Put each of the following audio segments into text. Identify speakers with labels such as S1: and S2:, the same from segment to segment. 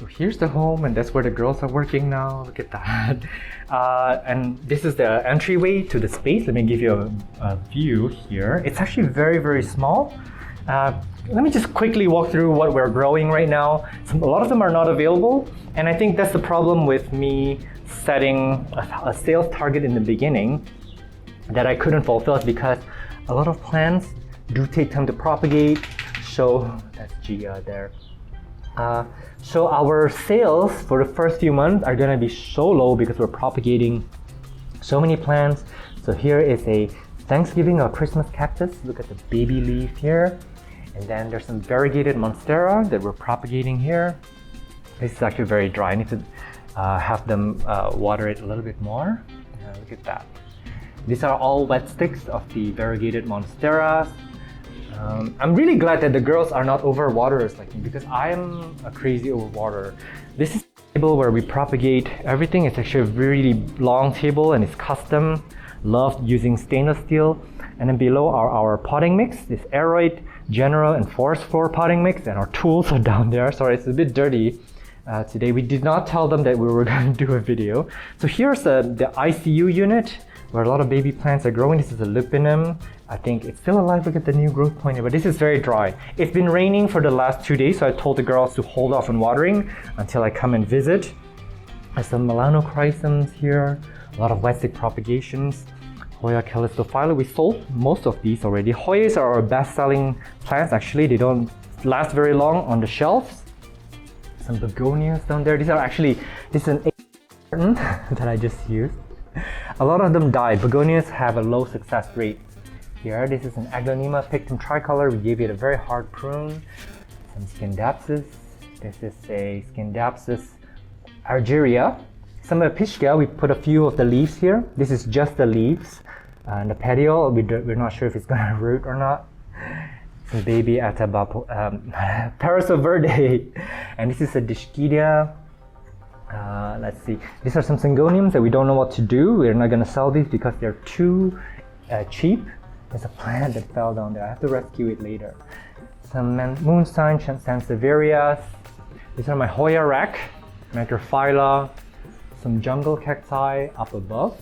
S1: So here's the home, and that's where the girls are working now. Look at that. And this is the entryway to the space. Let me give you a view here. It's actually very, very small. Let me just quickly walk through what we're growing right now. A lot of them are not available, and I think that's the problem with me setting a sales target in the beginning that I couldn't fulfill, is because a lot of plants do take time to propagate. So that's Gia there. So our sales for the first few months are gonna be so low because we're propagating so many plants. So here is a Thanksgiving or Christmas cactus. Look at the baby leaf here. And then there's some variegated monstera that we're propagating here. This is actually very dry. I need to have them water it a little bit more. Look at that. These are all wet sticks of the variegated monsteras. I'm really glad that the girls are not overwaterers like me, because I'm a crazy overwaterer. This is a table where we propagate everything. It's actually a really long table and it's custom. Love using stainless steel. And then below are our potting mix, this aeroid, general, and forest floor potting mix, and our tools are down there. Sorry, it's a bit dirty today. We did not tell them that we were going to do a video. So here's the ICU unit where a lot of baby plants are growing. This is a lupinum. I think it's still alive. Look at the new growth point here, but this is very dry. It's been raining for the last 2 days, so I told the girls to hold off on watering until I come and visit. There's some melanochrysums here, a lot of wet stick propagations. Hoya calistophylla, we sold most of these already. Hoyas are our best-selling plants. Actually, they don't last very long on the shelves. Some begonias down there. These are actually, this is an carton that I just used. A lot of them died. Begonias have a low success rate. Here, this is an Aglonema pictum tricolor. We gave it a very hard prune. Some Scindapsus. This is a Scindapsus argyria. Some Epishka, we put a few of the leaves here. This is just the leaves. And the petiole, we're not sure if it's gonna root or not. Some baby Parasol verde. And this is a Dischidia. Let's see. These are some Syngoniums that we don't know what to do. We're not gonna sell these because they're too cheap. There's a plant that fell down there. I have to rescue it later. Some moonshine Sansevierias. These are my Hoya rack, Macrophylla. Some jungle cacti up above.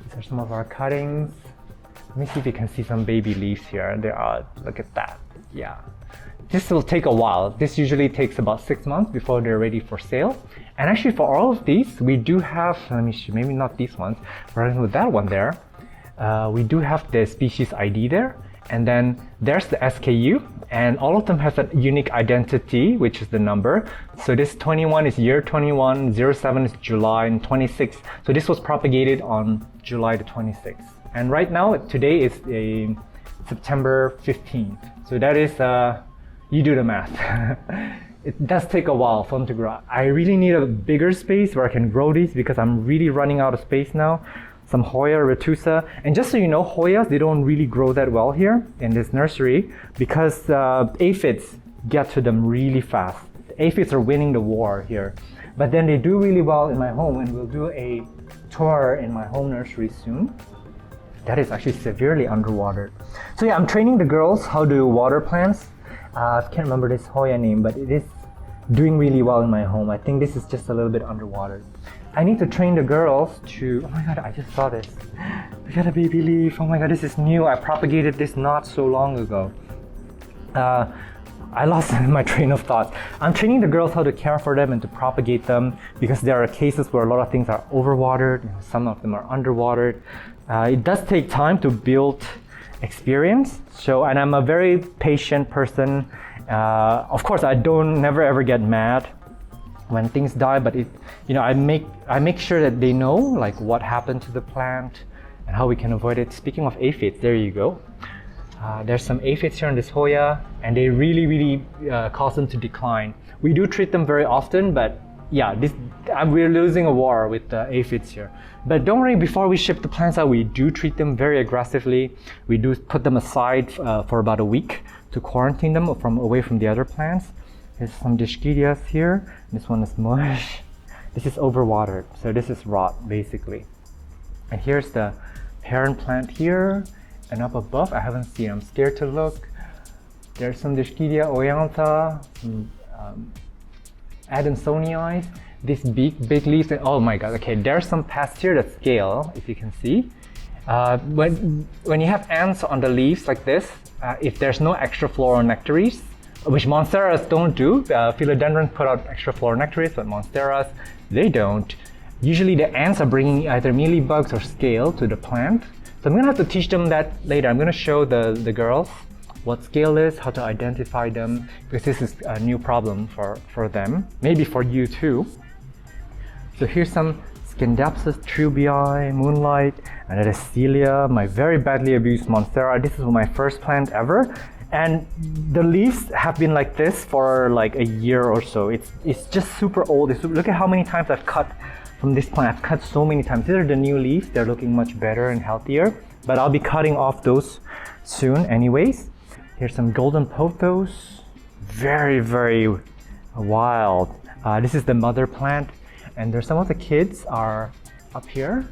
S1: These are some of our cuttings. Let me see if you can see some baby leaves here. There are, look at that. Yeah. This will take a while. This usually takes about 6 months before they're ready for sale. And actually for all of these, we do have, let me see, maybe not these ones, running with that one there. We do have the species ID there. And then there's the SKU, and all of them has a unique identity, which is the number. So this 21 is year 21, 07 is July, and 26. So this was propagated on July the 26th. And right now, today is a September 15th. So that is, you do the math. It does take a while for them to grow. I really need a bigger space where I can grow these because I'm really running out of space now. Some Hoya retusa, and just so you know, Hoyas, they don't really grow that well here in this nursery because aphids get to them really fast. The aphids are winning the war here, but then they do really well in my home, and we'll do a tour in my home nursery soon. That is actually severely underwatered. So yeah, I'm training the girls how to water plants. I can't remember this Hoya name, but it is doing really well in my home. I think this is just a little bit underwatered. I need to train the girls to, oh my god, I just saw this. Look at the baby leaf. Oh my god, this is new. I propagated this not so long ago. I lost my train of thought. I'm training the girls how to care for them and to propagate them because there are cases where a lot of things are overwatered, some of them are underwatered. It does take time to build experience. So, and I'm a very patient person. Of course, I don't never ever get mad when things die, but it, you know, I make sure that they know like what happened to the plant and how we can avoid it. Speaking of aphids, there you go. There's some aphids here in this Hoya, and they really cause them to decline. We do treat them very often, but yeah, we're losing a war with the aphids here. But don't worry, before we ship the plants out, we do treat them very aggressively. We do put them aside for about a week to quarantine them away from the other plants. There's some Dischidias here. This one is mush. This is overwatered, so this is rot basically. And here's the parent plant here, and up above, I haven't seen, I'm scared to look. There's some Dischidia oeantha, Adansonii, these big leaves, and oh my god, okay, there's some Pest here that scale, if you can see. When you have ants on the leaves like this, if there's no extra nectaries, which monsteras don't do, philodendrons put out extra nectaries, but monsteras, they don't. Usually the ants are bringing either mealybugs or scale to the plant. So I'm gonna have to teach them that later. I'm gonna show the girls what scale is, how to identify them, because this is a new problem for them, maybe for you too. So here's some Scindapsus trubii, Moonlight, and that is Celia, my very badly abused monstera. This is my first plant ever. And the leaves have been like this for like a year or so. It's just super old. Look at how many times I've cut from this plant. I've cut so many times. These are the new leaves. They're looking much better and healthier. But I'll be cutting off those soon anyways. Here's some golden pothos. Very, very wild. This is the mother plant. And there's some of the kids are up here.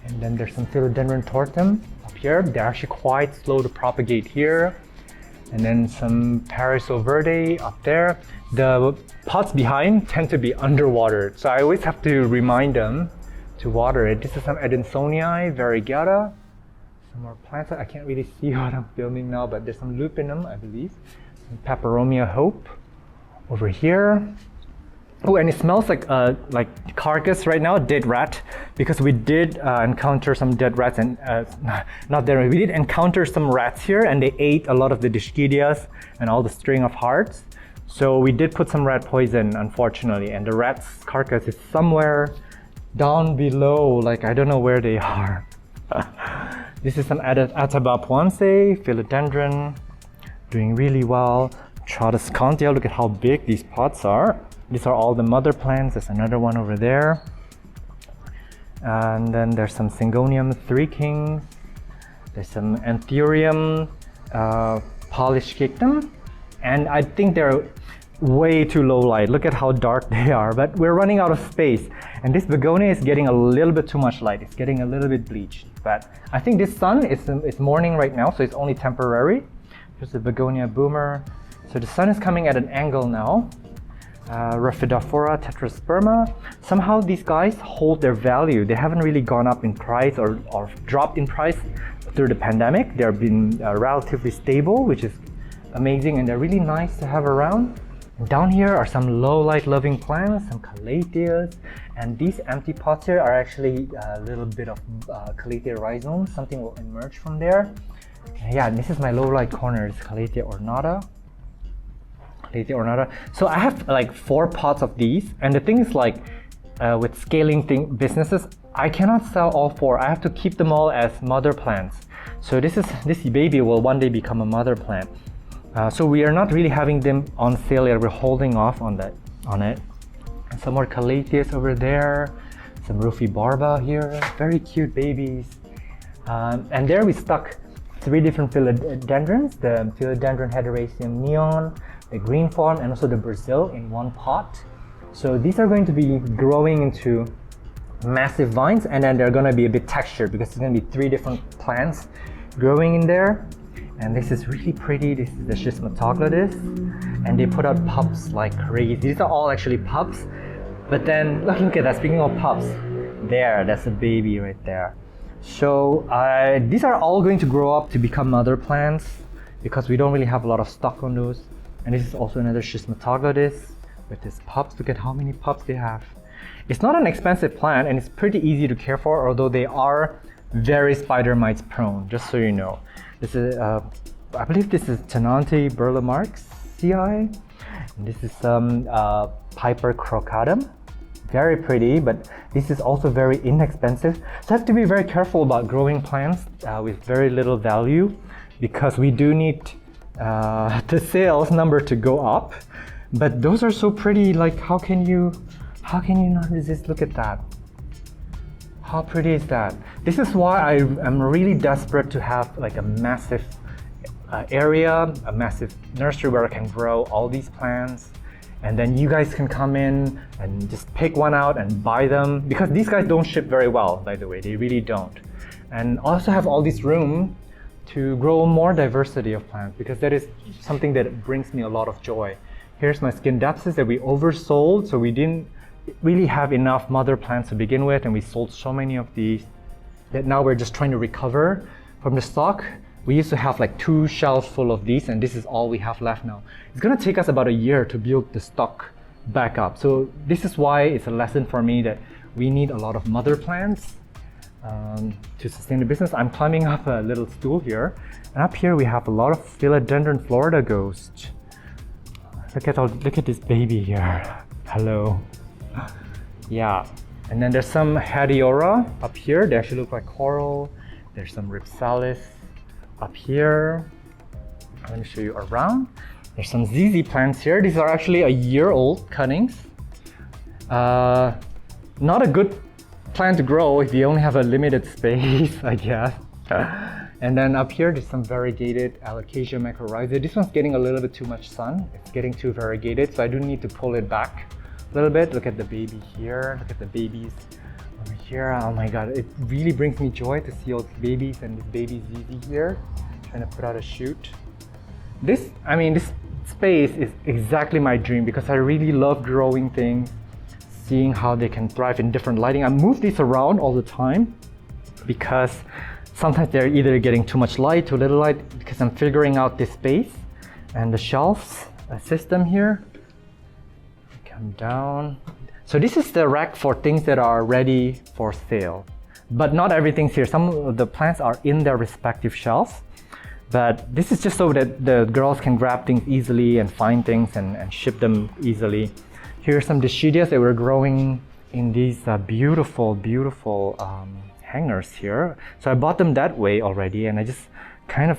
S1: And then there's some philodendron tortum up here. They're actually quite slow to propagate here. And then some Paraiso verde up there. The pots behind tend to be underwatered, so I always have to remind them to water it. This is some Adansonii, variegata. Some more plants. I can't really see what I'm filming now, but there's some lupinum, I believe. Some Peperomia hope over here. Oh, and it smells like carcass right now, dead rat, because we did encounter some dead rats, and not dead, we did encounter some rats here, and they ate a lot of the Dischidias and all the string of hearts. So we did put some rat poison, unfortunately, and the rat's carcass is somewhere down below, like I don't know where they are. This is some Atabapuanse, philodendron, doing really well. Tradescantia, look at how big these pots are. These are all the mother plants. There's another one over there. And then there's some Syngonium Three Kings. There's some Anthurium polyschictum. And I think they're way too low light. Look at how dark they are, but we're running out of space. And this begonia is getting a little bit too much light. It's getting a little bit bleached. But I think this sun is morning right now, so it's only temporary. Here's the begonia boomer. So the sun is coming at an angle now. Rhaphidophora tetrasperma. Somehow these guys hold their value. They haven't really gone up in price or dropped in price through the pandemic. They've been relatively stable, which is amazing, and they're really nice to have around. And down here are some low light loving plants, some calatheas, and these empty pots here are actually a little bit of calathea rhizomes. Something will emerge from there. And yeah, this is my low light corner. It's Calathea ornata. So I have like 4 pots of these, and the thing is like with scaling businesses, I cannot sell all 4. I have to keep them all as mother plants. So this baby will one day become a mother plant. So we are not really having them on sale yet. We're holding off on it. And some more calatheas over there. Some Ruphibarba here. Very cute babies. And there we stuck 3 different philodendrons. The philodendron hederaceum neon, the green form, and also the Brazil in one pot. So these are going to be growing into massive vines, and then they're going to be a bit textured because it's going to be 3 different plants growing in there. And this is really pretty. This is the Schismatoglotis, and they put out pups like crazy. These are all actually pups, but then look at that. Speaking of pups, that's a baby right there. So these are all going to grow up to become mother plants because we don't really have a lot of stock on those. And this is also another Schismatoglotis with its pups. Look at how many pups they have. It's not an expensive plant, and it's pretty easy to care for, although they are very spider mites prone, just so you know. This is, I believe this is Tenante burlemarxii. And this is some Piper crocodum. Very pretty, but this is also very inexpensive. So I have to be very careful about growing plants with very little value, because we do need the sales number to go up. But those are so pretty. Like, how can you not resist? Look at that. How pretty is that? This is why I am really desperate to have like a massive area, a massive nursery where I can grow all these plants, and then you guys can come in and just pick one out and buy them, because these guys don't ship very well, by the way. They really don't. And also have all this room to grow more diversity of plants, because that is something that brings me a lot of joy, Here's my scindapsus that we oversold, so we didn't really have enough mother plants to begin with, and we sold so many of these that now we're just trying to recover from the stock. We used to have like 2 shelves full of these, and this is all we have left now. It's gonna take us about a year to build the stock back up. So this is why it's a lesson for me that we need a lot of mother plants to sustain the business. I'm climbing up a little stool here, and up here we have a lot of philodendron Florida ghost. Look at this baby here. Hello. Yeah, and then there's some Hadiora up here. They actually look like coral. There's some Ripsalis up here. Let me show you around. There's some ZZ plants here. These are actually a year-old cuttings. Not a good plant to grow if you only have a limited space, I guess. And then up here, there's some variegated Alocasia mycorrhizae. This one's getting a little bit too much sun. It's getting too variegated, so I do need to pull it back a little bit. Look at the baby here. Look at the babies over here. Oh my God, it really brings me joy to see all these babies and this baby ZZ here, trying to put out a shoot. This space is exactly my dream because I really love growing things, seeing how they can thrive in different lighting. I move these around all the time because sometimes they're either getting too much light, too little light, because I'm figuring out this space and the shelves system here. Come down. So this is the rack for things that are ready for sale, but not everything's here. Some of the plants are in their respective shelves, but this is just so that the girls can grab things easily and find things and ship them easily. Here are some Dischidias that we're growing in these beautiful hangers here. So I bought them that way already, and I just kind of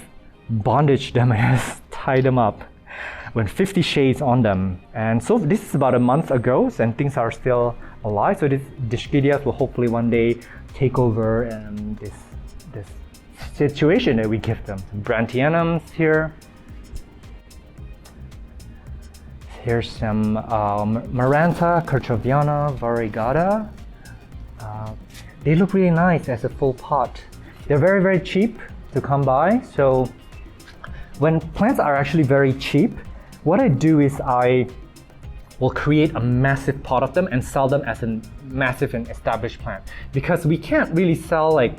S1: bondaged them. I just tied them up. Went 50 shades on them, and so this is about a month ago, and things are still alive. So these Dischidias will hopefully one day take over this situation that we give them. Some Brantianums here. Here's some Maranta Kerchoviana variegata. They look really nice as a full pot. They're very, very cheap to come by. So when plants are actually very cheap, what I do is I will create a massive pot of them and sell them as a massive and established plant. Because we can't really sell like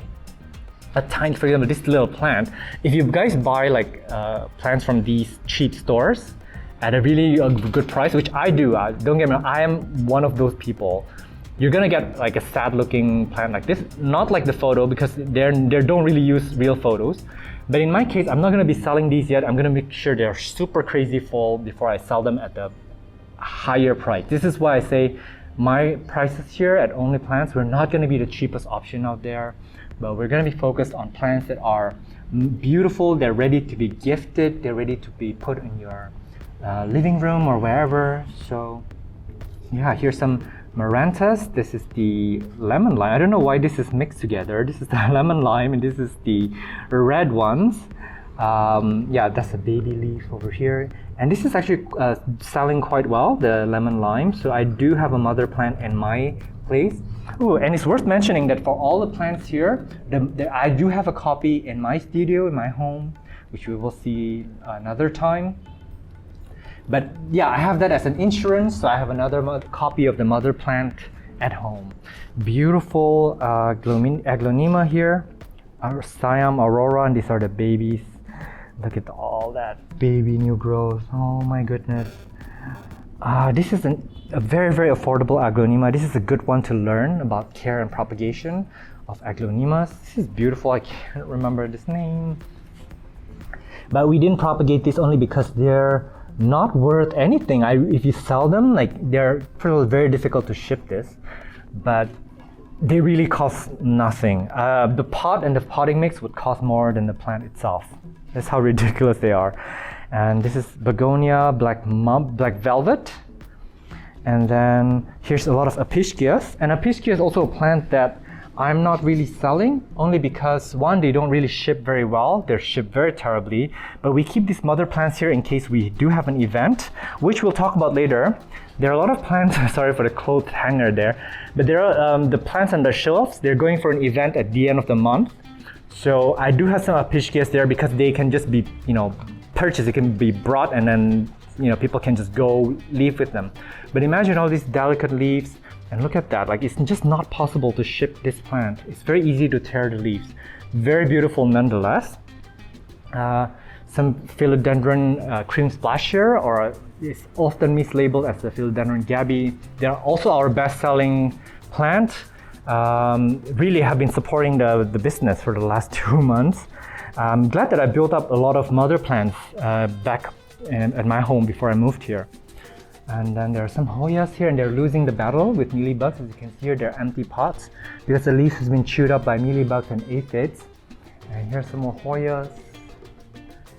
S1: a tiny, for example, this little plant. If you guys buy like plants from these cheap stores at a really good price, which I do, don't get me wrong, I am one of those people. You're gonna get like a sad looking plant like this, not like the photo because they don't really use real photos. But in my case, I'm not gonna be selling these yet. I'm gonna make sure they're super crazy full before I sell them at the higher price. This is why I say my prices here at Onlyplants, we're not gonna be the cheapest option out there, but we're gonna be focused on plants that are beautiful, they're ready to be gifted, they're ready to be put in your living room or wherever. So yeah, here's some Marantas. This is the lemon lime. I don't know why this is mixed together. This is the lemon lime and this is the red ones. Yeah, that's a baby leaf over here. And this is actually selling quite well, the lemon lime. So I do have a mother plant in my place. Oh, and it's worth mentioning that for all the plants here, I do have a copy in my studio, in my home, which we will see another time. But yeah, I have that as an insurance, so I have another copy of the mother plant at home. Beautiful Aglonema here, Siam Aurora, and these are the babies. Look at all that baby new growth. Oh my goodness. This is a very, very affordable Aglonema. This is a good one to learn about care and propagation of Aglonemas. This is beautiful. I can't remember this name. But we didn't propagate this only because they're not worth anything. If you sell them, like they're very difficult to ship this, but they really cost nothing. The pot and the potting mix would cost more than the plant itself. That's how ridiculous they are. And this is Begonia Black Velvet. And then here's a lot of Apicias. And Apicias is also a plant that I'm not really selling, only because one, they don't really ship very well. They're shipped very terribly. But we keep these mother plants here in case we do have an event, which we'll talk about later. There are a lot of plants, sorry for the clothes hanger there, but there are the plants on the shelves. They're going for an event at the end of the month. So I do have some Apicias there because they can just be, purchased. It can be brought and then people can just go leave with them. But imagine all these delicate leaves, and look at that. Like, it's just not possible to ship this plant. It's very easy to tear the leaves. Very beautiful nonetheless. Some philodendron cream splash here, or it's often mislabeled as the philodendron gaby. They're also our best-selling plant. Really have been supporting the business for the last 2 months. I'm glad that I built up a lot of mother plants back at my home before I moved here. And then there are some Hoyas here, and they're losing the battle with mealybugs. As you can see here, they're empty pots because the leaf has been chewed up by mealybugs and aphids. And here's some more Hoyas.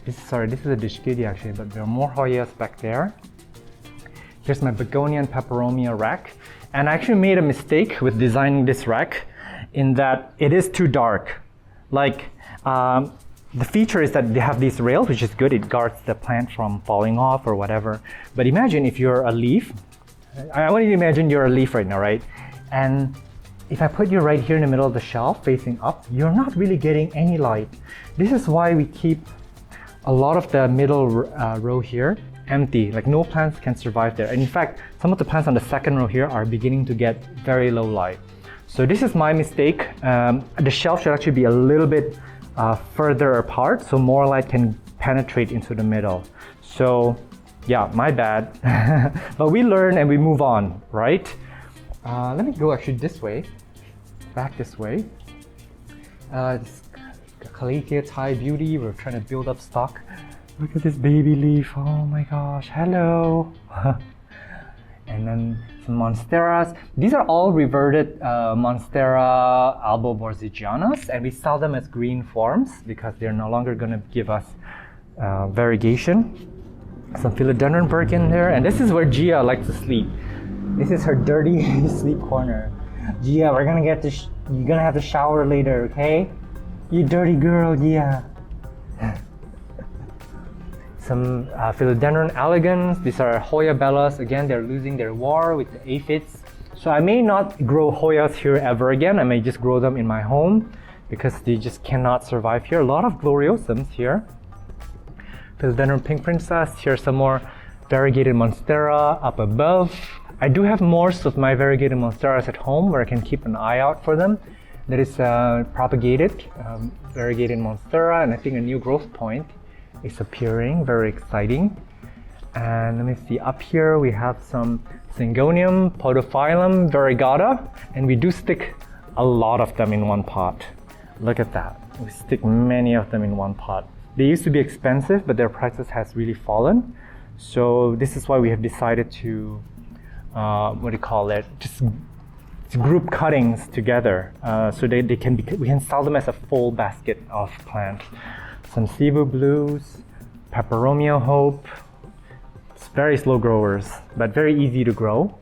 S1: This is a Dishkidi actually, but there are more Hoyas back there. Here's my begonia and peperomia rack. And I actually made a mistake with designing this rack in that it is too dark. Like, the feature is that they have these rails, which is good. It guards the plant from falling off or whatever. But imagine if you're a leaf. I want you to imagine you're a leaf right now, right? And if I put you right here in the middle of the shelf facing up, you're not really getting any light. This is why we keep a lot of the middle row here empty. Like, no plants can survive there. And in fact, some of the plants on the second row here are beginning to get very low light. So this is my mistake. The shelf should actually be a little bit further apart so more light can penetrate into the middle. So yeah, my bad. But we learn and we move on, right? Let me go actually this way, back this way. Calathea Thai Beauty, we're trying to build up stock. Look at this baby leaf, oh my gosh, hello. And then some Monsteras. These are all reverted Monstera alboborzigianus, and we sell them as green forms because they're no longer going to give us variegation. Some philodendron birkin there, and this is where Gia likes to sleep. This is her dirty sleep corner. Gia, we're gonna you're gonna have to shower later, okay? You dirty girl, Gia. Some philodendron elegans. These are Hoya bellas. Again, they're losing their war with the aphids. So I may not grow Hoyas here ever again. I may just grow them in my home because they just cannot survive here. A lot of gloriosums here. Philodendron pink princess. Here's some more variegated monstera up above. I do have more of my variegated monsteras at home where I can keep an eye out for them. That is propagated variegated monstera, and I think a new growth point is appearing, very exciting. And let me see, up here we have some Syngonium, Podophyllum, Variegata, and we do stick a lot of them in one pot. Look at that, we stick many of them in one pot. They used to be expensive, but their prices has really fallen. So this is why we have decided to, just group cuttings together, so we can sell them as a full basket of plants. Some Cebu Blues, Peperomia Hope. It's very slow growers, but very easy to grow.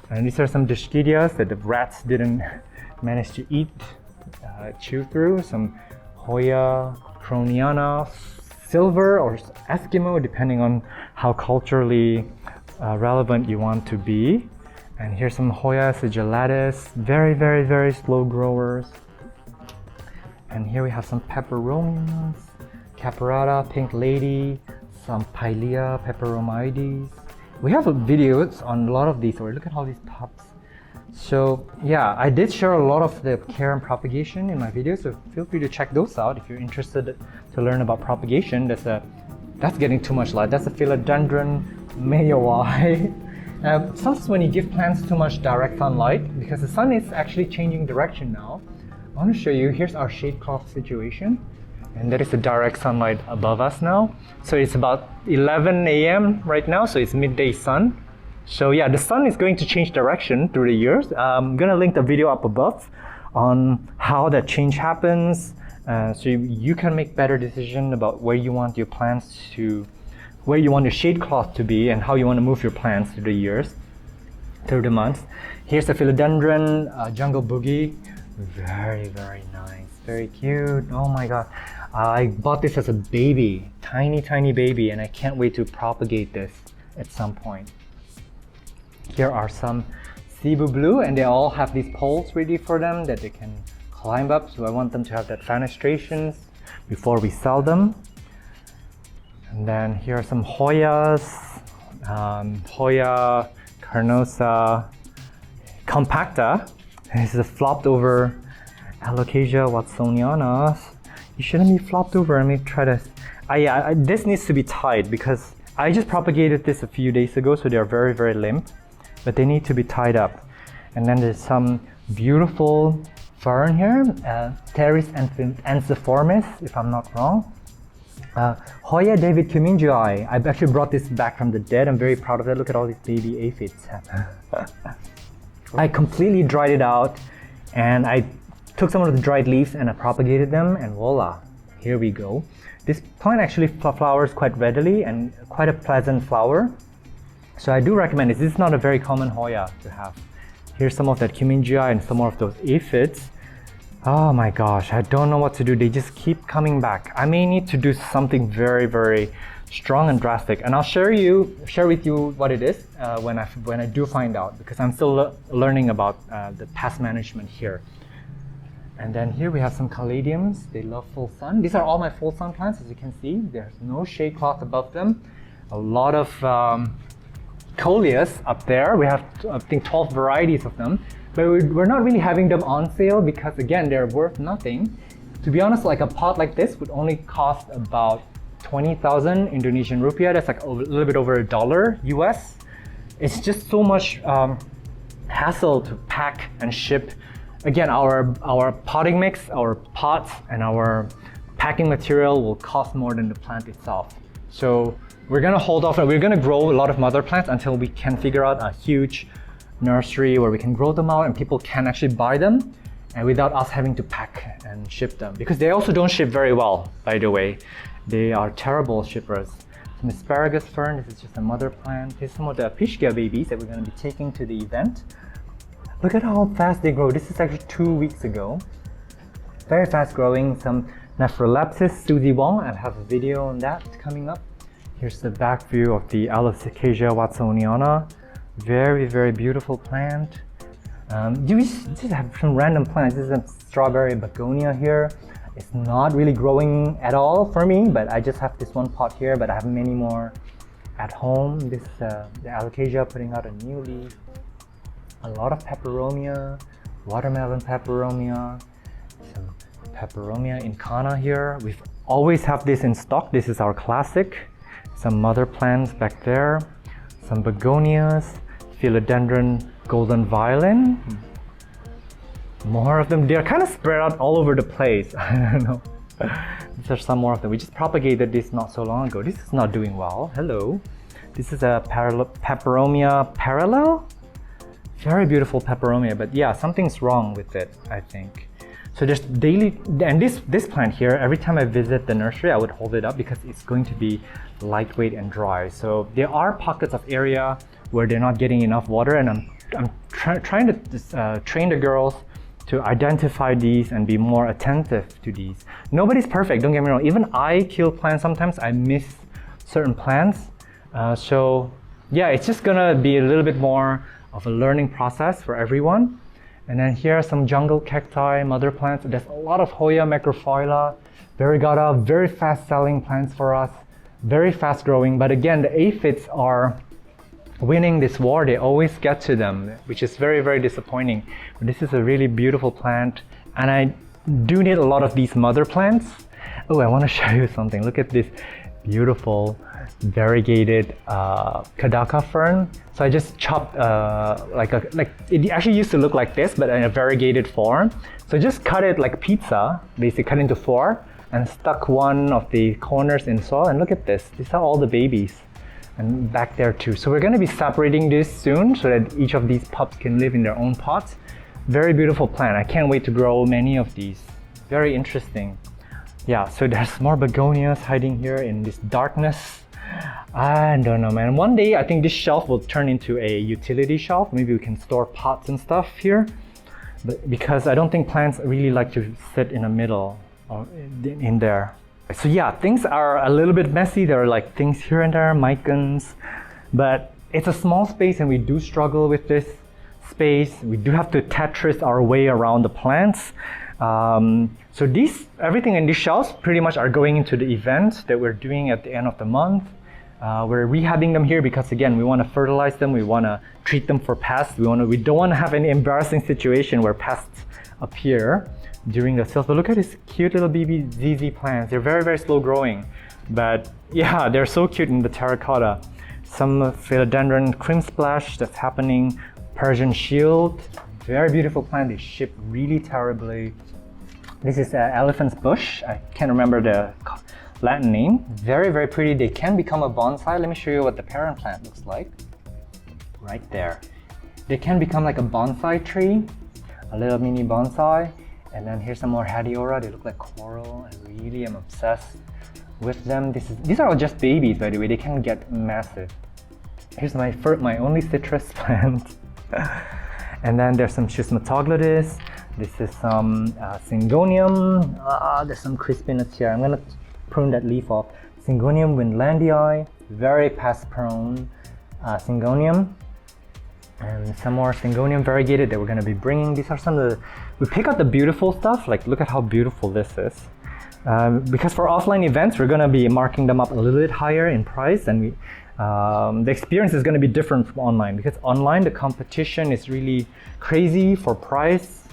S1: And these are some Dishkidias that the rats didn't manage to eat, chew through. Some Hoya Croniana Silver or Eskimo, depending on how culturally relevant you want to be. And here's some Hoya sigillatus, very, very, very slow growers. And here we have some Peperomias, Caparata, Pink Lady, some Pilea peperomioides. We have videos on a lot of these, or look at all these pups. So yeah, I did share a lot of the care and propagation in my videos, so feel free to check those out if you're interested to learn about propagation. That's getting too much light. That's a philodendron mayoi. Sometimes when you give plants too much direct sunlight, because the sun is actually changing direction now, I want to show you, here's our shade cloth situation, and that is the direct sunlight above us now. So it's about 11 a.m. right now, so it's midday sun. So yeah, the sun is going to change direction through the years. I'm gonna link the video up above on how that change happens, so you can make better decision about where you want your plants to, where you want your shade cloth to be, and how you want to move your plants through the years, through the months. Here's the philodendron jungle boogie. Very, very nice, very cute. Oh my god, I bought this as a baby, tiny baby, and I can't wait to propagate this at some point. Here are some Cebu Blue, and they all have these poles ready for them that they can climb up, so I want them to have that fenestrations before we sell them. And then here are some Hoyas, Hoya carnosa compacta. This is flopped over Alocasia watsoniana. You shouldn't be flopped over. Let me try to. This needs to be tied because I just propagated this a few days ago, so they are very, very limp, but they need to be tied up. And then there's some beautiful fern here, Teris ensiformis, if I'm not wrong. Hoya David Kumingii. I've actually brought this back from the dead. I'm very proud of it. Look at all these baby aphids. I completely dried it out, and I took some of the dried leaves and I propagated them, and voila, here we go. This plant actually flowers quite readily and quite a pleasant flower. So I do recommend it. This is not a very common Hoya to have. Here's some of that Kumingii and some more of those aphids. Oh my gosh, I don't know what to do. They just keep coming back. I may need to do something very, very strong and drastic, and I'll share with you what it is when I do find out, because I'm still learning about the pest management here. And then here we have some caladiums. They love full sun. These are all my full sun plants, as you can see. There's no shade cloth above them. A lot of coleus up there. We have, I think, 12 varieties of them. But we're not really having them on sale because, again, they're worth nothing. To be honest, like a pot like this would only cost about 20,000 Indonesian rupiah. That's like a little bit over $1 US. It's just so much hassle to pack and ship. Again, our potting mix, our pots, and our packing material will cost more than the plant itself. So we're gonna hold off, and we're gonna grow a lot of mother plants until we can figure out a huge nursery where we can grow them out and people can actually buy them, and without us having to pack and ship them, because they also don't ship very well, by the way. They are terrible shippers. Some asparagus fern. This is just a mother plant. Here's some of the Pischia babies that we're going to be taking to the event. Look at how fast they grow. This is actually 2 weeks ago. Very fast growing. Some Nephrolepsis Suzy Wong. I have a video on that coming up. Here's the back view of the Alocasia watsoniana. Very, very beautiful plant. You just have some random plants. This is a strawberry begonia here. It's not really growing at all for me, but I just have this one pot here, but I have many more at home. This the Alocasia putting out a new leaf. A lot of peperomia, watermelon peperomia, some peperomia incana here. We've always have this in stock. This is our classic. Some mother plants back there. Some begonias, philodendron golden violin. More of them. They're kind of spread out all over the place. I don't know. These are some more of them. We just propagated this not so long ago. This is not doing well. Hello. This is a peperomia parallel. Very beautiful peperomia, but yeah, something's wrong with it, I think. So there's daily, and this plant here, every time I visit the nursery, I would hold it up because it's going to be lightweight and dry. So there are pockets of area where they're not getting enough water, and I'm trying to train the girls to identify these and be more attentive to these. Nobody's perfect, don't get me wrong. Even I kill plants sometimes. I miss certain plants. So yeah, it's just gonna be a little bit more of a learning process for everyone. And then here are some jungle cacti, mother plants. There's a lot of Hoya macrophylla, variegata, very fast selling plants for us, very fast growing. But again, the aphids are winning this war. They always get to them, which is very, very disappointing. But this is a really beautiful plant, and I do need a lot of these mother plants. Oh, I want to show you something. Look at this beautiful variegated Kadaka fern. So I just chopped like it actually used to look like this, but in a variegated form. So just cut it like pizza, basically cut into 4, and stuck one of the corners in soil. And look at this. These are all the babies. And back there too. So we're going to be separating this soon so that each of these pups can live in their own pots. Very beautiful plant. I can't wait to grow many of these. Very interesting. Yeah, so there's more begonias hiding here in this darkness. I don't know, man. One day I think this shelf will turn into a utility shelf. Maybe we can store pots and stuff here. But because I don't think plants really like to sit in the middle or in there. So yeah, things are a little bit messy. There are like things here and there, mycons, but it's a small space and we do struggle with this space. We do have to Tetris our way around the plants. So everything in these shelves pretty much are going into the event that we're doing at the end of the month. We're rehabbing them here because again, we want to fertilize them. We want to treat them for pests. We don't want to have any embarrassing situation where pests appear during the sales. But look at these cute little baby ZZ plants. They're very, very slow growing. But yeah, they're so cute in the terracotta. Some philodendron cream splash that's happening. Persian shield, very beautiful plant. They ship really terribly. This is elephant's bush. I can't remember the Latin name. Very, very pretty. They can become a bonsai. Let me show you what the parent plant looks like. Right there. They can become like a bonsai tree, a little mini bonsai. And then here's some more hadiora. They look like coral. I really am obsessed with them. These are all just babies, by the way. They can get massive. Here's my only citrus plant. And then there's some Schismatoglotis. This is some Syngonium. There's some crispiness here. I'm gonna prune that leaf off. Syngonium windlandii, very pest prone Syngonium. And some more Syngonium variegated that we're gonna be bringing. These are some of the, we pick out the beautiful stuff. Like look at how beautiful this is. Because for offline events, we're gonna be marking them up a little bit higher in price, and the experience is gonna be different from online, because online the competition is really crazy for price.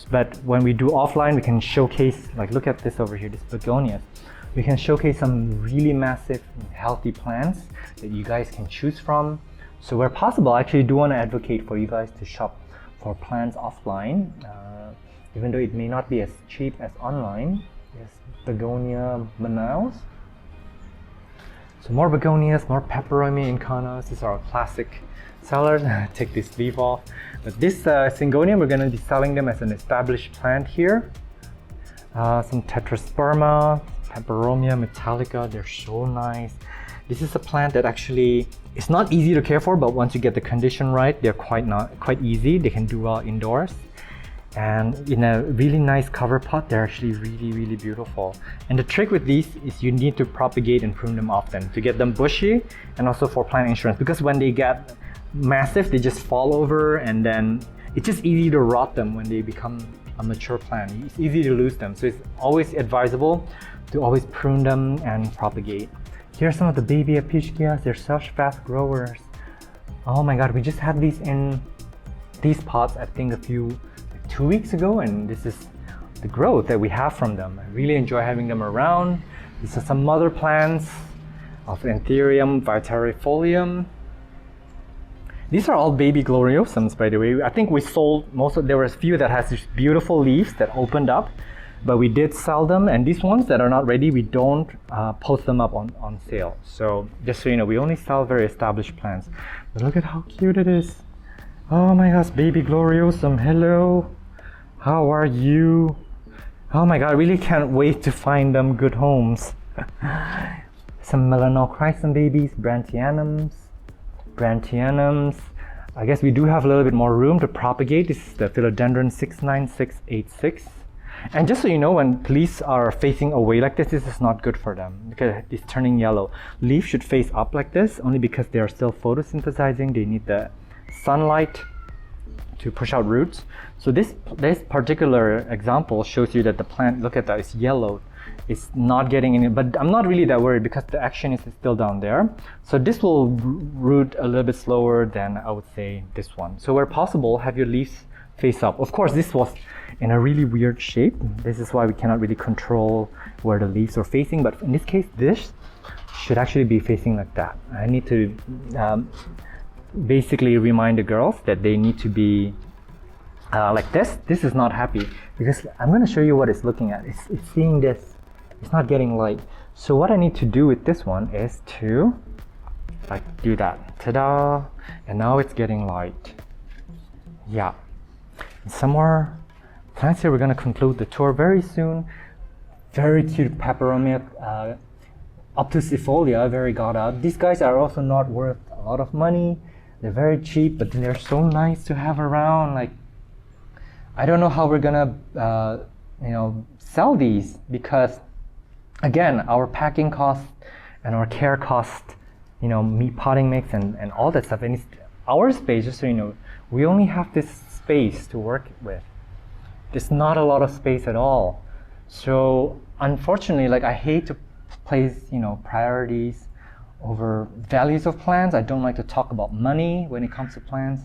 S1: But when we do offline, we can showcase, like look at this over here, this begonias. We can showcase some really massive, healthy plants that you guys can choose from. So where possible, I actually do want to advocate for you guys to shop for plants offline, even though it may not be as cheap as online. Yes, begonia Manaus. So more begonias, more peperomia incanas. These are our classic sellers. Take this leaf off. But this Syngonium, we're going to be selling them as an established plant here. Some Tetrasperma, Peperomia metallica. They're so nice. This is a plant that actually is not easy to care for, but once you get the condition right, they're quite easy. They can do well indoors. And in a really nice cover pot, they're actually really, really beautiful. And the trick with these is you need to propagate and prune them often to get them bushy, and also for plant insurance, because when they get massive, they just fall over, and then it's just easy to rot them when they become a mature plant. It's easy to lose them. So it's always advisable to always prune them and propagate. Here are some of the baby Apicias. They're such fast growers. Oh my God, we just had these in these pots, I think 2 weeks ago, and this is the growth that we have from them. I really enjoy having them around. These are some mother plants of Anthurium vitarifolium. These are all baby gloriosums, by the way. I think we sold there were a few that has these beautiful leaves that opened up, but we did sell them, and these ones that are not ready, we don't post them up on sale. So just so you know, we only sell very established plants. But look at how cute it is. Oh my gosh, baby gloriosum, hello. How are you? Oh my God, I really can't wait to find them good homes. Some melanochrysum babies, Brantianums. I guess we do have a little bit more room to propagate. This is the philodendron 69686. And just so you know, when leaves are facing away like this is not good for them because it's turning yellow. Leaves should face up like this only because they are still photosynthesizing. They need the sunlight to push out roots. So this particular example shows you that the plant, look at that, it's yellow. It's not getting any, but I'm not really that worried because the action is still down there. So this will root a little bit slower than I would say this one. So where possible, have your leaves face up. Of course, this was in a really weird shape. This is why we cannot really control where the leaves are facing, but in this case, this should actually be facing like that. I need to basically remind the girls that they need to be like this. This is not happy because I'm going to show you what it's looking at. It's seeing this. It's not getting light. So what I need to do with this one is to like do that. Ta-da! And now it's getting light. Yeah. And some more plants here. We're going to conclude the tour very soon. Very cute peperomia, obtusifolia, variegated. These guys are also not worth a lot of money. They're very cheap, but they're so nice to have around. Like, I don't know how we're gonna, sell these because, again, our packing cost and our care cost, meat potting mix and all that stuff. And it's our space, just so you know, we only have this space to work with. There's not a lot of space at all. So unfortunately, like I hate to place, priorities over values of plants. I don't like to talk about money when it comes to plants,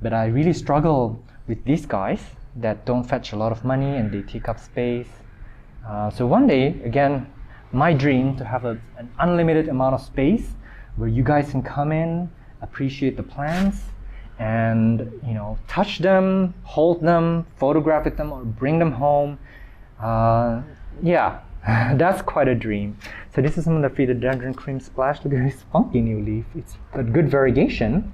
S1: but I really struggle with these guys that don't fetch a lot of money and they take up space. So one day, again, my dream to have an unlimited amount of space where you guys can come in, appreciate the plants, and touch them, hold them, photograph them, or bring them home. Yeah, that's quite a dream. So this is some of the philodendron cream splash. Look at this funky new leaf. It's got good variegation,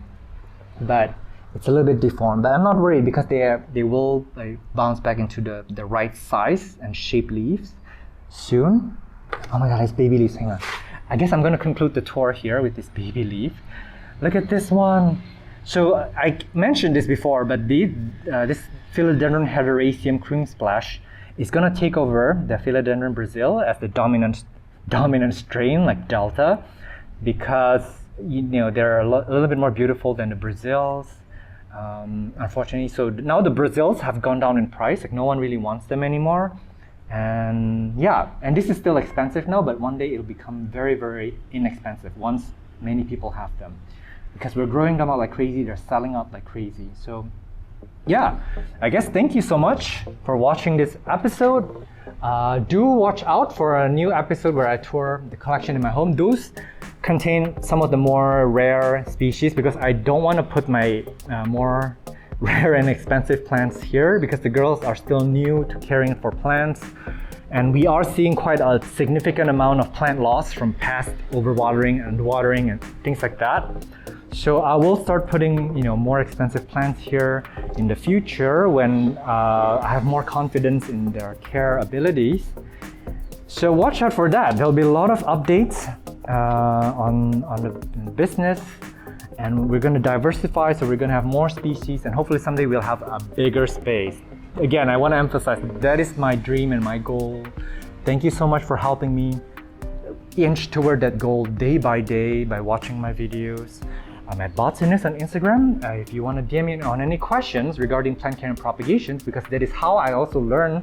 S1: but it's a little bit deformed. But I'm not worried because they will bounce back into the right size and shape leaves soon. Oh my god, it's baby leaves. Hang on. I guess I'm going to conclude the tour here with this baby leaf. Look at this one. So I mentioned this before, but this philodendron hederaceum cream splash is going to take over the philodendron Brazil as the dominant strain, like Delta, because they're a little bit more beautiful than the Brazils. Unfortunately, so now the Brazils have gone down in price. Like no one really wants them anymore. And yeah, and this is still expensive now, but one day it'll become very, very inexpensive once many people have them. Because we're growing them out like crazy, they're selling out like crazy. So yeah, I guess thank you so much for watching this episode. Do watch out for a new episode where I tour the collection in my home. Those contain some of the more rare species because I don't want to put my more rare and expensive plants here because the girls are still new to caring for plants, and we are seeing quite a significant amount of plant loss from past overwatering and underwatering and things like that. So I will start putting more expensive plants here in the future when I have more confidence in their care abilities. So watch out for that. There'll be a lot of updates on the business. And we're going to diversify, so we're going to have more species, and hopefully someday we'll have a bigger space. Again, I want to emphasize that is my dream and my goal. Thank you so much for helping me inch toward that goal day by day by watching my videos. I'm at Botsinist on Instagram. If you want to DM me on any questions regarding plant care and propagations, because that is how I also learn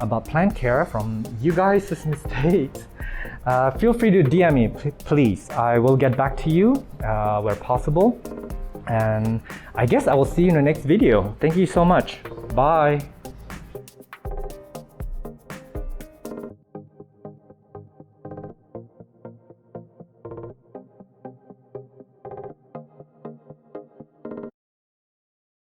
S1: about plant care from you guys' mistakes. Feel free to DM me, please. I will get back to you where possible. And I guess I will see you in the next video. Thank you so much. Bye.